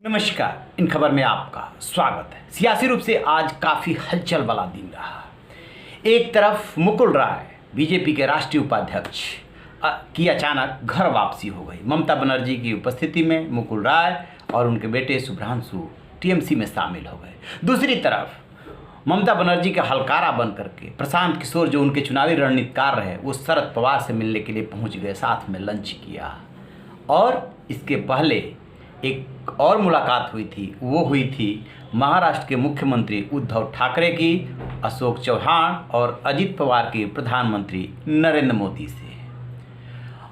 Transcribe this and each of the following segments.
नमस्कार। इन खबर में आपका स्वागत है। सियासी रूप से आज काफ़ी हलचल वाला दिन रहा। एक तरफ मुकुल राय बीजेपी के राष्ट्रीय उपाध्यक्ष की अचानक घर वापसी हो गई। ममता बनर्जी की उपस्थिति में मुकुल राय और उनके बेटे शुभ्रांशु टीएमसी में शामिल हो गए। दूसरी तरफ ममता बनर्जी का हलकारा बन करके प्रशांत किशोर, जो उनके चुनावी रणनीतिकार रहे, वो शरद पवार से मिलने के लिए पहुंच गए, साथ में लंच किया। और इसके पहले एक और मुलाकात हुई थी, वो हुई थी महाराष्ट्र के मुख्यमंत्री उद्धव ठाकरे की अशोक चौहान और अजित पवार के प्रधानमंत्री नरेंद्र मोदी से।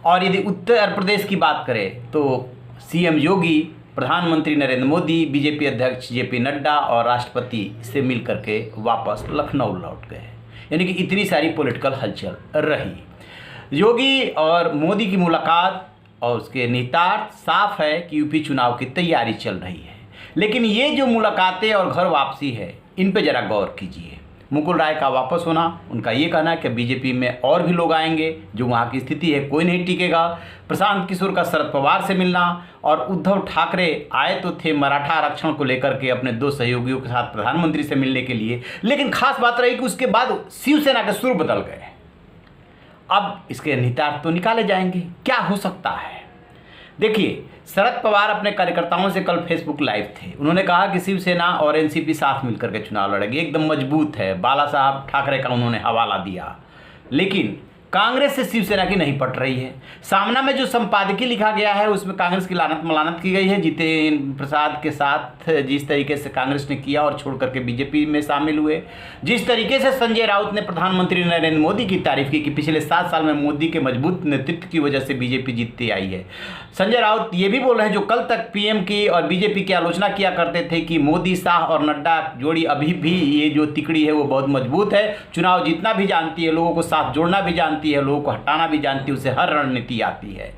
और यदि उत्तर प्रदेश की बात करें तो सीएम योगी, प्रधानमंत्री नरेंद्र मोदी, बीजेपी अध्यक्ष जेपी नड्डा और राष्ट्रपति से मिल करके वापस लखनऊ लौट गए। यानी कि इतनी सारी पॉलिटिकल हलचल रही। योगी और मोदी की मुलाकात और उसके निहितार्थ साफ है कि यूपी चुनाव की तैयारी चल रही है। लेकिन ये जो मुलाकातें और घर वापसी है, इन पे ज़रा गौर कीजिए। मुकुल राय का वापस होना, उनका ये कहना है कि बीजेपी में और भी लोग आएंगे, जो वहाँ की स्थिति है कोई नहीं टिकेगा। प्रशांत किशोर का शरद पवार से मिलना, और उद्धव ठाकरे आए तो थे मराठा आरक्षण को लेकर के अपने दो सहयोगियों के साथ प्रधानमंत्री से मिलने के लिए, लेकिन खास बात रही कि उसके बाद शिवसेना के सुर बदल गए। अब इसके निहितार्थ तो निकाले जाएंगे, क्या हो सकता है। देखिए, शरद पवार अपने कार्यकर्ताओं से कल फेसबुक लाइव थे। उन्होंने कहा कि शिवसेना और एनसीपी साथ मिलकर के चुनाव लड़ेगी, एकदम मजबूत है। बाला साहब ठाकरे का उन्होंने हवाला दिया। लेकिन कांग्रेस से शिवसेना की नहीं पट रही है। सामना में जो संपादकीय लिखा गया है उसमें कांग्रेस की लानत मलानत की गई है। जितेंद्र प्रसाद के साथ जिस तरीके से कांग्रेस ने किया और छोड़ करके बीजेपी में शामिल हुए, जिस तरीके से संजय राउत ने प्रधानमंत्री नरेंद्र मोदी की तारीफ की कि पिछले 7 साल में मोदी के मजबूत नेतृत्व की वजह से बीजेपी जीतती आई है। संजय राउत ये भी बोल रहे हैं, जो कल तक पीएम की और बीजेपी की आलोचना किया करते थे, कि मोदी, शाह और नड्डा जोड़ी अभी भी ये जो तिकड़ी है वो बहुत मजबूत है, चुनाव जीतना भी जानती है, लोगों को साथ जोड़ना भी जानती है, लोगों को हटाना भी जानती है, उसे हर रणनीति आती है।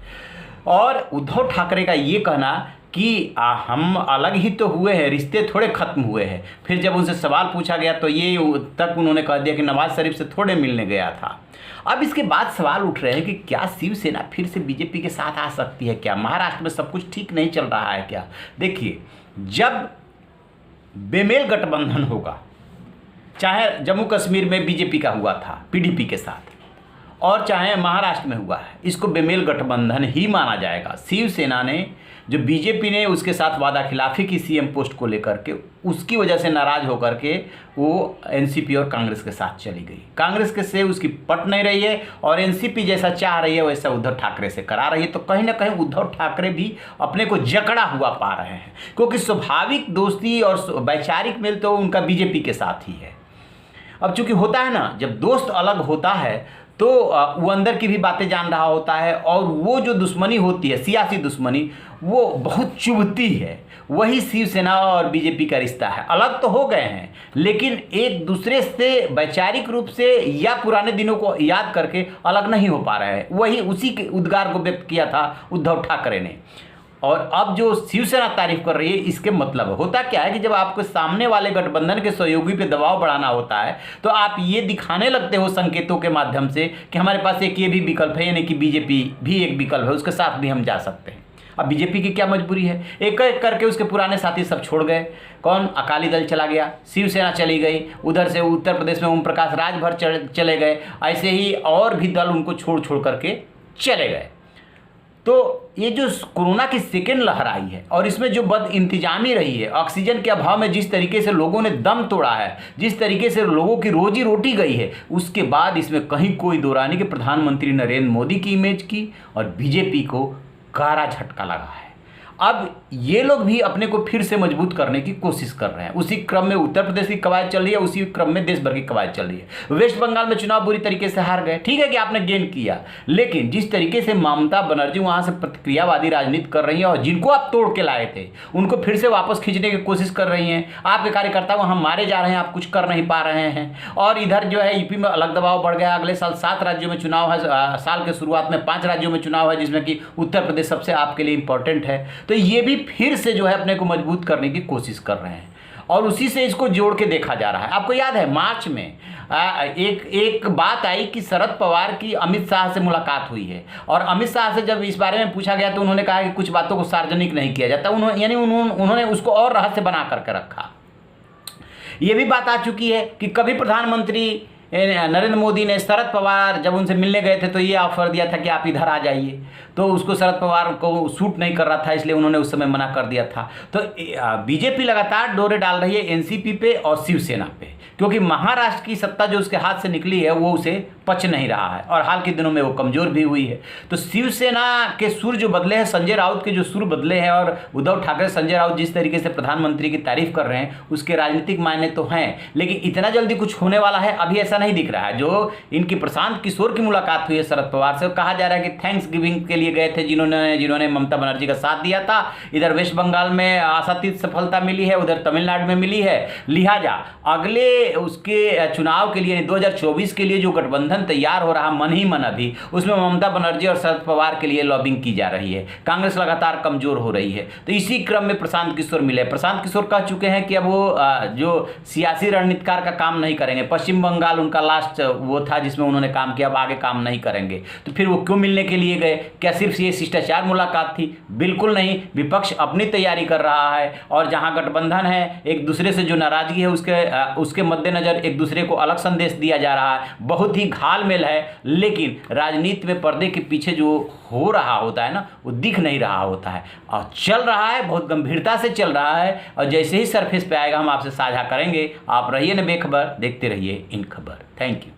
और उद्धव ठाकरे का ये कहना कि हम अलग ही तो हुए हैं, रिश्ते थोड़े खत्म हुए हैं। फिर जब उनसे सवाल पूछा गया तो ये तक उन्होंने कह दिया कि नवाज शरीफ से थोड़े मिलने गया था। अब इसके बाद सवाल उठ रहे हैं कि क्या शिवसेना फिर से बीजेपी के साथ आ सकती है क्या? महाराष्ट्र में सब कुछ ठीक नहीं चल रहा है क्या? देखिए, जब बेमेल गठबंधन होगा, चाहे जम्मू कश्मीर में बीजेपी का हुआ था पीडीपी के साथ, और चाहे महाराष्ट्र में हुआ है, इसको बेमेल गठबंधन ही माना जाएगा। शिवसेना ने, जो बीजेपी ने उसके साथ वादा खिलाफी की सीएम पोस्ट को लेकर के, उसकी वजह से नाराज होकर के वो एनसीपी और कांग्रेस के साथ चली गई। कांग्रेस के से उसकी पट नहीं रही है और एनसीपी जैसा चाह रही है वैसा उद्धव ठाकरे से करा रही है। तो कहीं ना कहीं उद्धव ठाकरे भी अपने को जकड़ा हुआ पा रहे हैं, क्योंकि स्वाभाविक दोस्ती और वैचारिक मेल तो उनका बीजेपी के साथ ही है। अब चूंकि होता है ना, जब दोस्त अलग होता है तो वो अंदर की भी बातें जान रहा होता है, और वो जो दुश्मनी होती है, सियासी दुश्मनी, वो बहुत चुभती है। वही शिवसेना और बीजेपी का रिश्ता है। अलग तो हो गए हैं, लेकिन एक दूसरे से वैचारिक रूप से या पुराने दिनों को याद करके अलग नहीं हो पा रहे हैं। वही उसी के उद्गार को व्यक्त किया था उद्धव ठाकरे ने। और अब जो शिवसेना तारीफ कर रही है, इसके मतलब होता क्या है कि जब आपको सामने वाले गठबंधन के सहयोगी पे दबाव बढ़ाना होता है तो आप ये दिखाने लगते हो संकेतों के माध्यम से कि हमारे पास एक ये भी विकल्प है, यानी कि बीजेपी भी एक विकल्प है, उसके साथ भी हम जा सकते हैं। अब बीजेपी की क्या मजबूरी है? एक एक करके उसके पुराने साथी सब छोड़ गए। कौन? अकाली दल चला गया, शिवसेना चली गई, उधर से उत्तर प्रदेश में ओम प्रकाश राजभर चले गए, ऐसे ही और भी दल उनको छोड़ छोड़ करके चले गए। तो ये जो कोरोना की सेकेंड लहर आई है और इसमें जो बद इंतजामी रही है, ऑक्सीजन के अभाव में जिस तरीके से लोगों ने दम तोड़ा है, जिस तरीके से लोगों की रोजी रोटी गई है, उसके बाद इसमें कहीं कोई दो राय नहीं कि प्रधानमंत्री नरेंद्र मोदी की इमेज की और बीजेपी को गारा झटका लगा है। अब ये लोग भी अपने को फिर से मजबूत करने की कोशिश कर रहे हैं। उसी क्रम में उत्तर प्रदेश की कवायद चल रही है, उसी क्रम में देश भर की कवायद चल रही है। वेस्ट बंगाल में चुनाव बुरी तरीके से हार गए, ठीक है कि आपने गेन किया, लेकिन जिस तरीके से ममता बनर्जी वहां से प्रतिक्रियावादी राजनीति कर रही है और जिनको आप तोड़ के लाए थे उनको फिर से वापस खींचने की कोशिश कर रही हैं। आपके कार्यकर्ता वहां मारे जा रहे हैं, आप कुछ कर नहीं पा रहे हैं। और इधर जो है यूपी में अलग दबाव बढ़ गया। अगले साल 7 राज्यों में चुनाव है, साल के शुरुआत में 5 राज्यों में चुनाव है, जिसमें कि उत्तर प्रदेश सबसे आपके लिए इंपॉर्टेंट है। तो ये भी फिर से जो है अपने को मजबूत करने की कोशिश कर रहे हैं। और उसी से इसको जोड़ के देखा जा रहा है। आपको याद है मार्च में एक बात आई कि शरद पवार की अमित शाह से मुलाकात हुई है, और अमित शाह से जब इस बारे में पूछा गया तो उन्होंने कहा कि कुछ बातों को सार्वजनिक नहीं किया जाता। उन्होंने उसको और रहस्य बना करके रखा। ये भी बात आ चुकी है कि कभी प्रधानमंत्री नरेंद्र मोदी ने शरद पवार जब उनसे मिलने गए थे तो ये ऑफर दिया था कि आप इधर आ जाइए, तो उसको शरद पवार को सूट नहीं कर रहा था, इसलिए उन्होंने उस समय मना कर दिया था। तो बीजेपी लगातार डोरे डाल रही है एनसीपी पे और शिवसेना पे, क्योंकि महाराष्ट्र की सत्ता जो उसके हाथ से निकली है वो उसे पच नहीं रहा है, और हाल के दिनों में वो कमजोर भी हुई है। तो शिवसेना के सुर जो बदले हैं, संजय राउत के जो सुर बदले हैं, और उद्धव ठाकरे संजय राउत जिस तरीके से प्रधानमंत्री की तारीफ कर रहे हैं उसके राजनीतिक मायने तो हैं, लेकिन इतना जल्दी कुछ होने वाला है अभी ऐसा नहीं दिख रहा है। जो इनकी प्रशांत किशोर की मुलाकात हुई है शरद पवार से, कहा जा रहा है कि थैंक्स गिविंग के लिए गए थे जिन्होंने ममता बनर्जी का साथ दिया था। इधर वेस्ट बंगाल में आशातीत सफलता मिली है, उधर तमिलनाडु में मिली है, लिहाजा अगले उसके चुनाव के लिए 2024 के लिए जो गठबंधन तैयार हो रहा मन ही मन अभी, उसमें ममता बनर्जी और शरद पवार के लिए लॉबिंग की जा रही है। कांग्रेस लगातार कमजोर हो रही है, तो इसी क्रम में प्रशांत किशोर मिले। प्रशांत किशोर कह चुके हैं कि अब वो जो सियासी रणनीतिकार का काम नहीं करेंगे। पश्चिम बंगाल उनका लास्ट वो था जिसमें उन्होंने काम किया, अब आगे काम नहीं करेंगे। तो फिर वो क्यों मिलने के लिए गए? क्या सिर्फ ये शिष्टाचार मुलाकात थी? बिल्कुल नहीं। विपक्ष अपनी तैयारी कर रहा है, और जहां गठबंधन है एक दूसरे से जो नाराजगी है उसके मद्देनजर एक दूसरे को अलग संदेश दिया जा रहा है। बहुत ही घालमेल है, लेकिन राजनीति में पर्दे के पीछे जो हो रहा होता है ना, वो दिख नहीं रहा होता है, और चल रहा है, बहुत गंभीरता से चल रहा है। और जैसे ही सरफेस पे आएगा हम आपसे साझा करेंगे। आप रहिए न बेखबर, देखते रहिए इन खबर। Thank you.